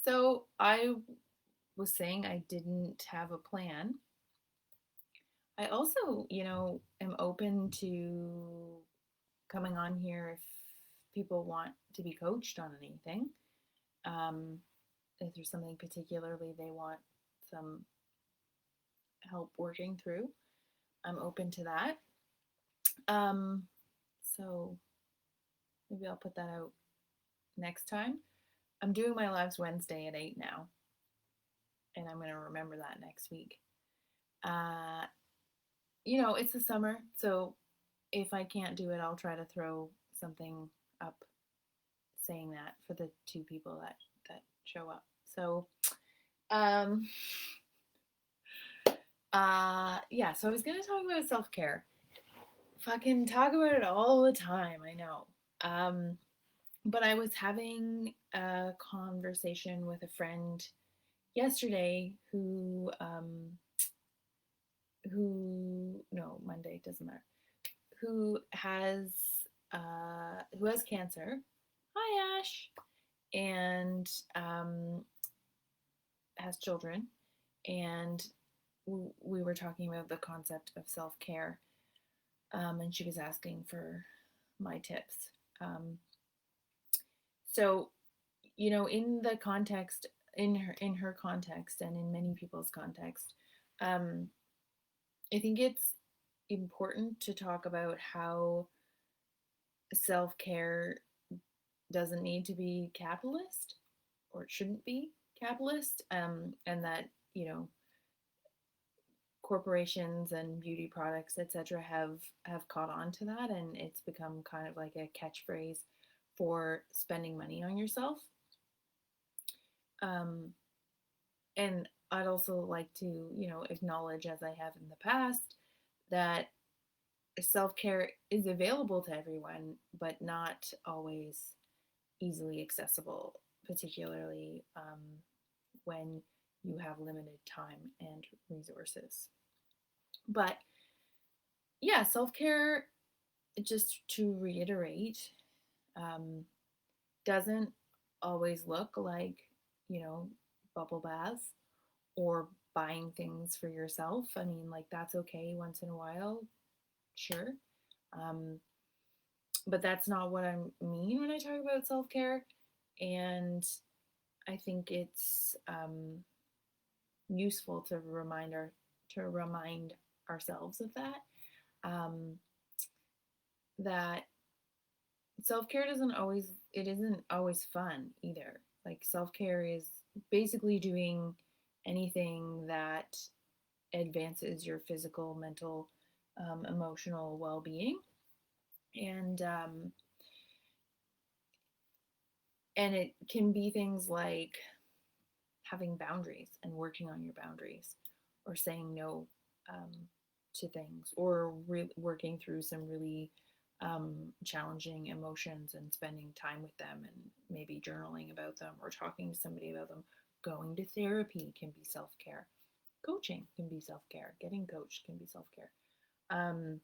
So I was saying I didn't have a plan. I also, am open to coming on here if people want to be coached on anything. Um, if there's something particularly they want some help working through, I'm open to that. Um, so maybe I'll put that out next time. I'm doing my lives Wednesday at 8 now, and I'm going to remember that next week. Uh, it's the summer, so if I can't do it, I'll try to throw something up saying that for the two people that show up. So, um, yeah. So I was gonna talk about self care. Fucking talk about it all the time. I know. Um, but I was having a conversation with a friend yesterday who no Monday doesn't matter who has who has cancer. Hi Ash, and has children, and we were talking about the concept of self care, and she was asking for my tips. Um, so, in the context, in her context, and in many people's context, um, I think it's important to talk about how self care doesn't need to be capitalist, or it shouldn't be capitalist, and that corporations and beauty products, etc., have caught on to that, and it's become kind of like a catchphrase for spending money on yourself. Um, and I'd also like to, acknowledge, as I have in the past, that self care is available to everyone, but not always easily accessible, particularly when you have limited time and resources. But yeah, self care, just to reiterate, um, doesn't always look like, you know, bubble baths or buying things for yourself. I mean, like, that's okay once in a while, sure. Um, but that's not what I mean when I talk about self care. And I think it's useful to remind ourselves of that. Um, that self-care isn't always fun either. Like, self-care is basically doing anything that advances your physical, mental, emotional well-being, and it can be things like having boundaries and working on your boundaries, or saying no um, to things, or working through some really challenging emotions and spending time with them, and maybe journaling about them or talking to somebody about them. Going to therapy can be self care. Coaching can be self care. Getting coached can be self care. Um,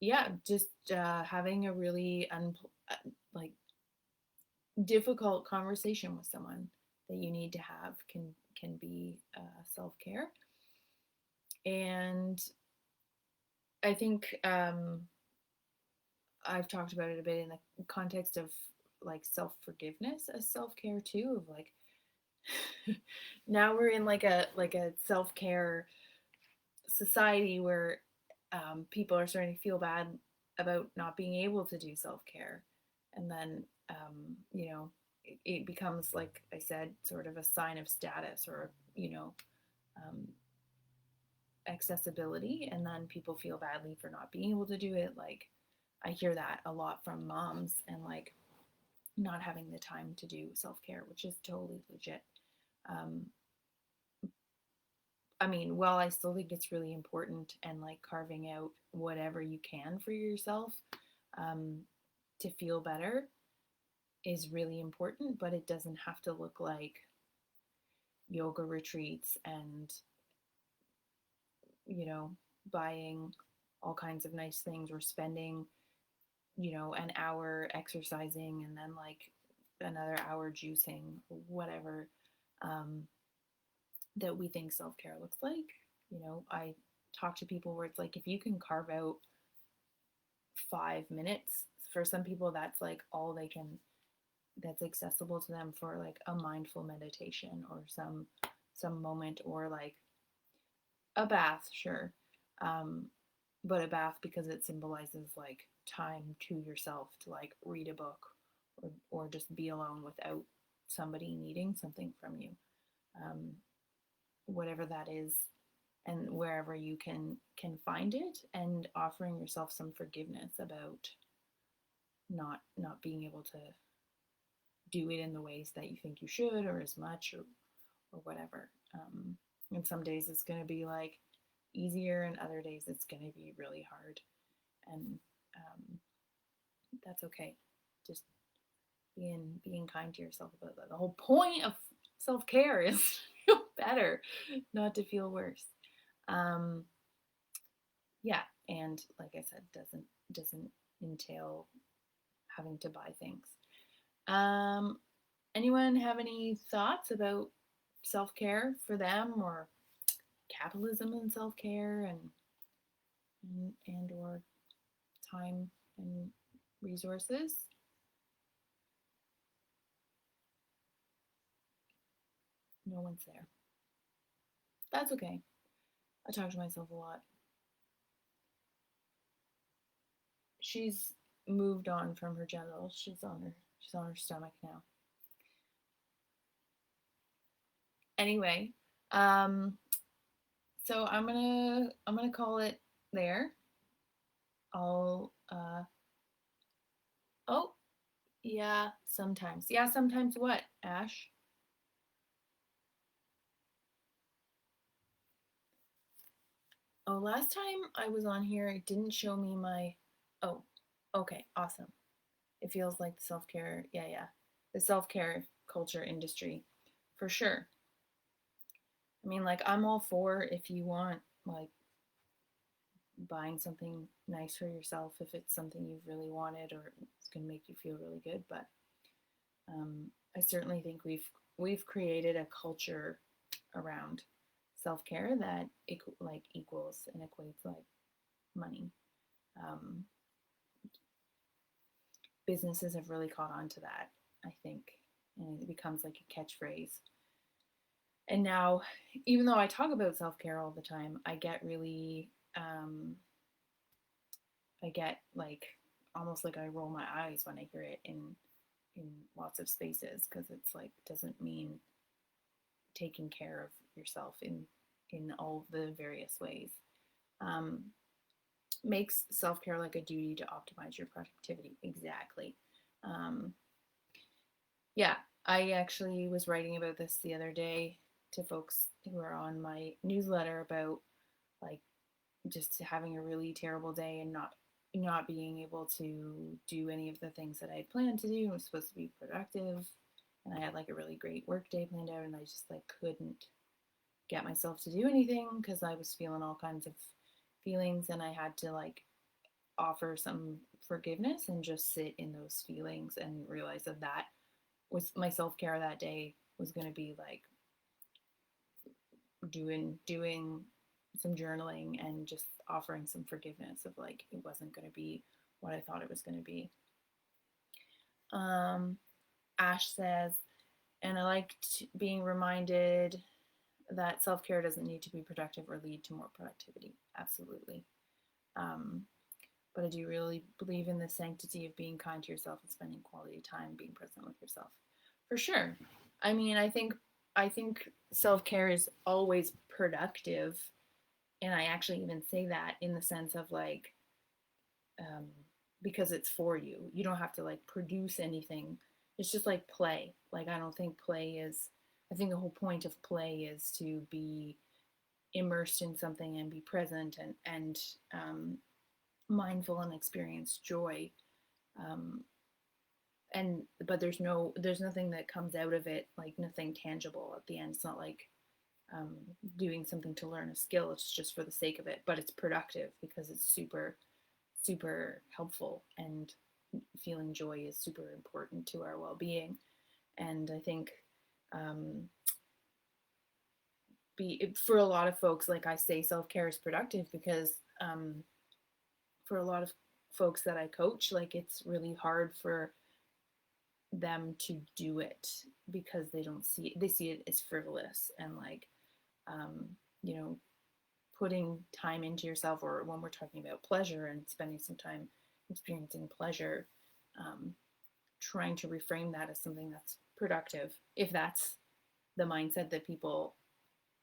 yeah, just having a really like difficult conversation with someone that you need to have can be self care. And I think I've talked about it a bit in the context of like self forgiveness as self care too. Of like, now we're in like a self care society where people are starting to feel bad about not being able to do self care, and then it becomes, like I said, sort of a sign of status, or um, accessibility, and then people feel badly for not being able to do it. Like, I hear that a lot from moms, and like not having the time to do self-care, which is totally legit. um, I mean, while I still think it's really important, and like carving out whatever you can for yourself um, to feel better is really important, but it doesn't have to look like yoga retreats and you know buying all kinds of nice things, or spending an hour exercising and then like another hour juicing, whatever, um, that we think self care looks like. I talk to people where it's like if you can carve out 5 minutes, for some people that's like all they can, that's accessible to them for like a mindful meditation or some moment, or like a bath, sure. Um, but a bath because it symbolizes like time to yourself to like read a book, or just be alone without somebody needing something from you. Um, Whatever that is, and wherever you can find it, and offering yourself some forgiveness about not being able to do it in the ways that you think you should, or as much, or whatever. And some days it's going to be like easier, and other days it's going to be really hard, and um, that's okay. Just being kind to yourself about that. The whole point of self care is to feel better, not to feel worse. Um, yeah, and like I said, doesn't entail having to buy things. Um, Anyone have any thoughts about self care for them, or capitalism and self care, and or time and resources? No one's there. That's okay. I talk to myself a lot. She's moved on from her genitals. She's on her stomach now. Anyway, um, so I'm gonna call it there. I'll oh yeah, sometimes. Yeah, sometimes what, Ash? Oh, last time I was on here, it didn't show me my. Oh, okay, awesome. It feels like the self care. Yeah, yeah, the self care culture industry, for sure. I mean, like, I'm all for if you want, like, buying something nice for yourself if it's something you've really wanted or it's going to make you feel really good. But I certainly think we've created a culture around self care that like equals and equates like money. Um, Businesses have really caught on to that, I think, and it becomes like a catchphrase. And now, even though I talk about self care all the time, I get like almost like I roll my eyes when I hear it in lots of spaces, because it's like doesn't mean taking care of yourself in all the various ways. Um, Makes self care like a duty to optimize your productivity. Exactly. Um, yeah, I actually was writing about this the other day to folks who are on my newsletter about like just having a really terrible day and not being able to do any of the things that I had planned to do. I was supposed to be productive, and I had like a really great work day planned out, and I just like couldn't get myself to do anything because I was feeling all kinds of feelings, and I had to like offer some forgiveness and just sit in those feelings and realize that was my self-care that day, was going to be like doing some journaling and just offering some forgiveness of like it wasn't going to be what I thought it was going to be. um Ash says, and I liked being reminded that self-care doesn't need to be productive or lead to more productivity. Absolutely. um but I do really believe in the sanctity of being kind to yourself and spending quality time being present with yourself. For sure. I mean, I think self-care is always productive, and I actually even say that in the sense of like um, because it's for you. You don't have to like produce anything. It's just like play. Like I don't think play is. I think the whole point of play is to be immersed in something and be present and mindful and experience joy. Um, and but there's nothing that comes out of it, like nothing tangible at the end. It's not like um, doing something to learn a skill. It's just for the sake of it, but it's productive because it's super helpful, and feeling joy is super important to our well-being. And I think um, for a lot of folks, like I say, self-care is productive because for a lot of folks that I coach, like it's really hard for them to do it because they see it as frivolous and like um, you know, putting time into yourself, or when we're talking about pleasure and spending some time experiencing pleasure, um, trying to reframe that as something that's productive, if that's the mindset that people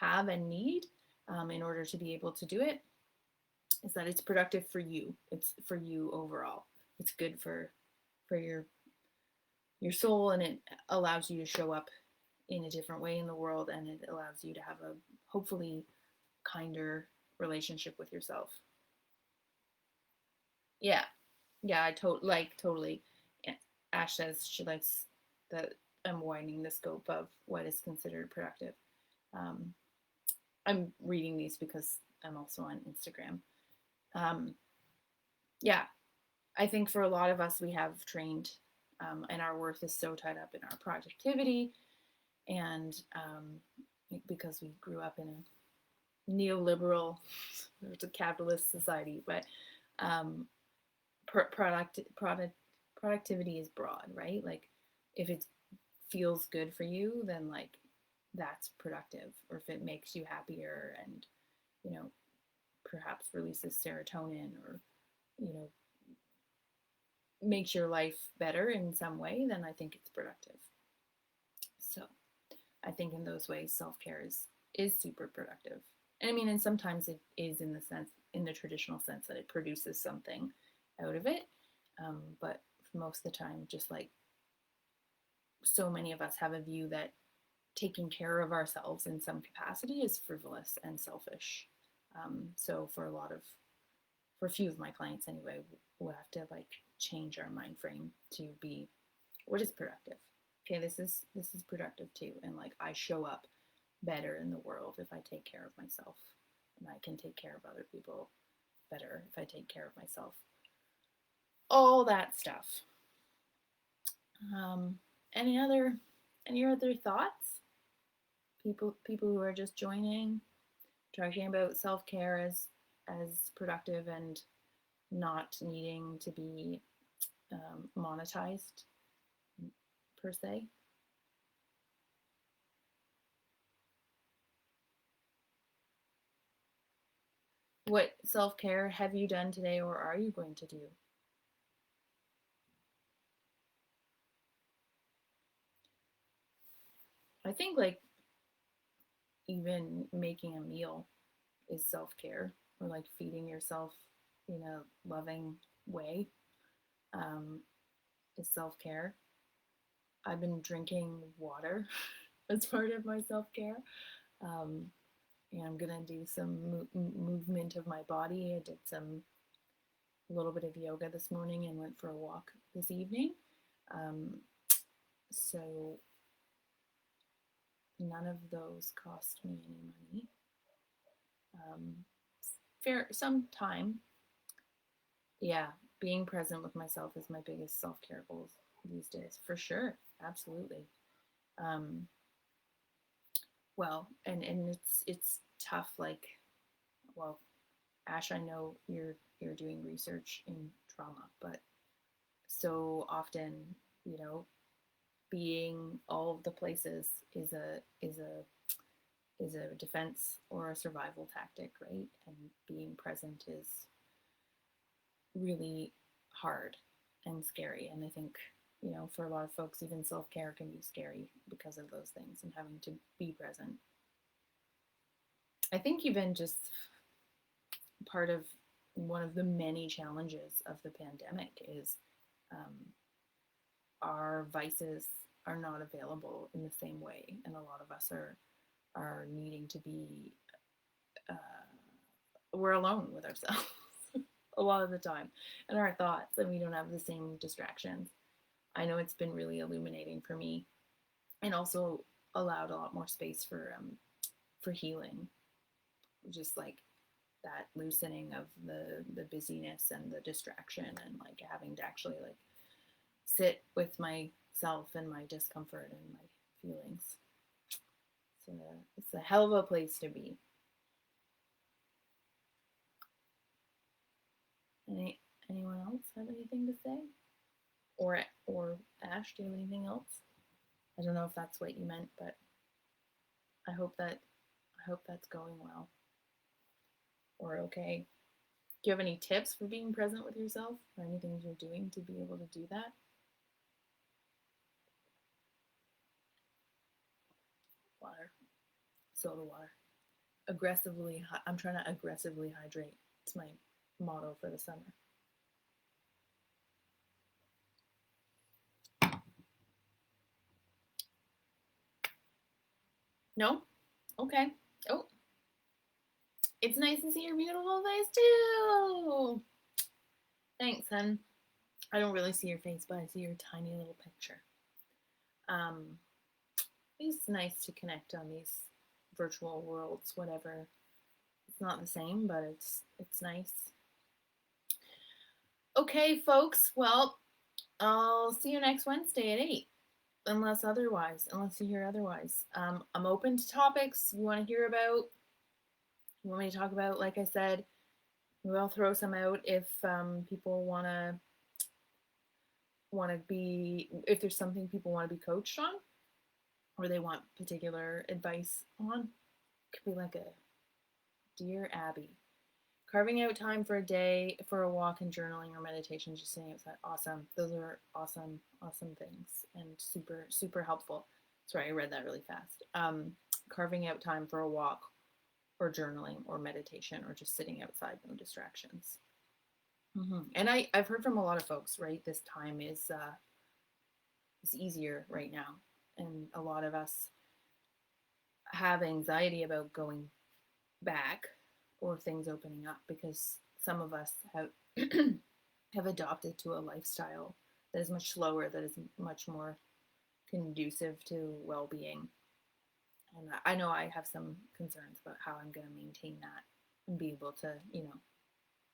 have and need in order to be able to do it, is that it's productive for you. It's for you overall. It's good for your soul, and it allows you to show up in a different way in the world, and it allows you to have a hopefully kinder relationship with yourself. Yeah, yeah, totally. Ash says she likes that I'm widening the scope of what is considered productive. Um, I'm reading these because I'm also on Instagram. Um, yeah, I think for a lot of us, we have trained, and our worth is so tied up in our productivity, and because we grew up in a neoliberal, it's a capitalist society, but um, productivity is broad, right? Like if it feels good for you, then like that's productive, or if it makes you happier and you know perhaps releases serotonin, or you know makes your life better in some way, then I think it's productive. So I think in those ways self-care is super productive. And I mean, and sometimes it is in the traditional sense that it produces something out of it, but for most of the time, just like so many of us have a view that taking care of ourselves in some capacity is frivolous and selfish. So for a few of my clients anyway, we'll have to like change our mind frame to be, what is productive? Okay, this is productive too, and like I show up better in the world if I take care of myself, and I can take care of other people better if I take care of myself. All that stuff. Um, any other any other thoughts? People who are just joining, talking about self care as productive and not needing to be monetized per se. What self care have you done today, or are you going to do? I think like even making a meal is self care, or like feeding yourself in a loving way um, is self care. I've been drinking water as part of my self care. Um, and I'm gonna do some movement of my body. I did some a little bit of yoga this morning and went for a walk this evening. Um, so none of those cost me any money. Um, fair some time. Yeah, being present with myself is my biggest self care goals these days, for sure. Absolutely. Um, well, and it's tough. Like, well, Ash, I know you're doing research in trauma, but so often, you know, being all of the places is a defense or a survival tactic, right? And being present is really hard and scary. And I think, you know, for a lot of folks, even self care can be scary because of those things and having to be present. I think even just part of one of the many challenges of the pandemic is um, our vices are not available in the same way, and a lot of us are needing to be uh, we're alone with ourselves a lot of the time and our thoughts, and we don't have the same distractions. I know it's been really illuminating for me, and also allowed a lot more space for healing, just like that loosening of the busyness and the distraction, and like having to actually like sit with my self and my discomfort and my feelings. It's a hell of a place to be. Anyone else have anything to say? Or Ash, do you have anything else? I don't know if that's what you meant, but I hope that's going well or okay. Do you have any tips for being present with yourself or anything you're doing to be able to do that? Water, soda water. I'm trying to aggressively hydrate. It's my motto for the summer. No? Okay. Oh, it's nice to see your beautiful face too. Thanks, hun. I don't really see your face, but I see your tiny little picture. Um, it's nice to connect on these virtual worlds, whatever. It's not the same, but it's nice. Okay, folks. Well, I'll see you next Wednesday at 8, unless you hear otherwise. I'm open to topics you want to hear about. You want me to talk about, like I said, we'll throw some out if people want to be, if there's something people want to be coached on or they want particular advice on. It could be like a Dear Abby, carving out time for a day for a walk and journaling or meditation, just sitting outside. Awesome. Those are awesome, awesome things and super, super helpful. Sorry, I read that really fast. Carving out time for a walk or journaling or meditation or just sitting outside, no distractions. And I've heard from a lot of folks, right? This time is easier right now. And a lot of us have anxiety about going back or things opening up because some of us have adopted to a lifestyle that is much slower, that is much more conducive to well-being. And I know I have some concerns about how I'm going to maintain that and be able to,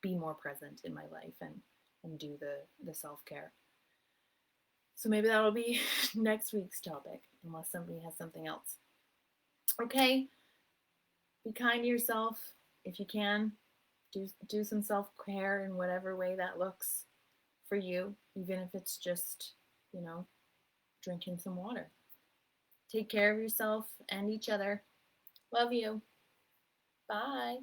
be more present in my life and do the self-care. So maybe that'll be next week's topic, unless somebody has something else. Okay, be kind to yourself if you can. Do some self-care in whatever way that looks for you, even if it's just, drinking some water. Take care of yourself and each other. Love you. Bye.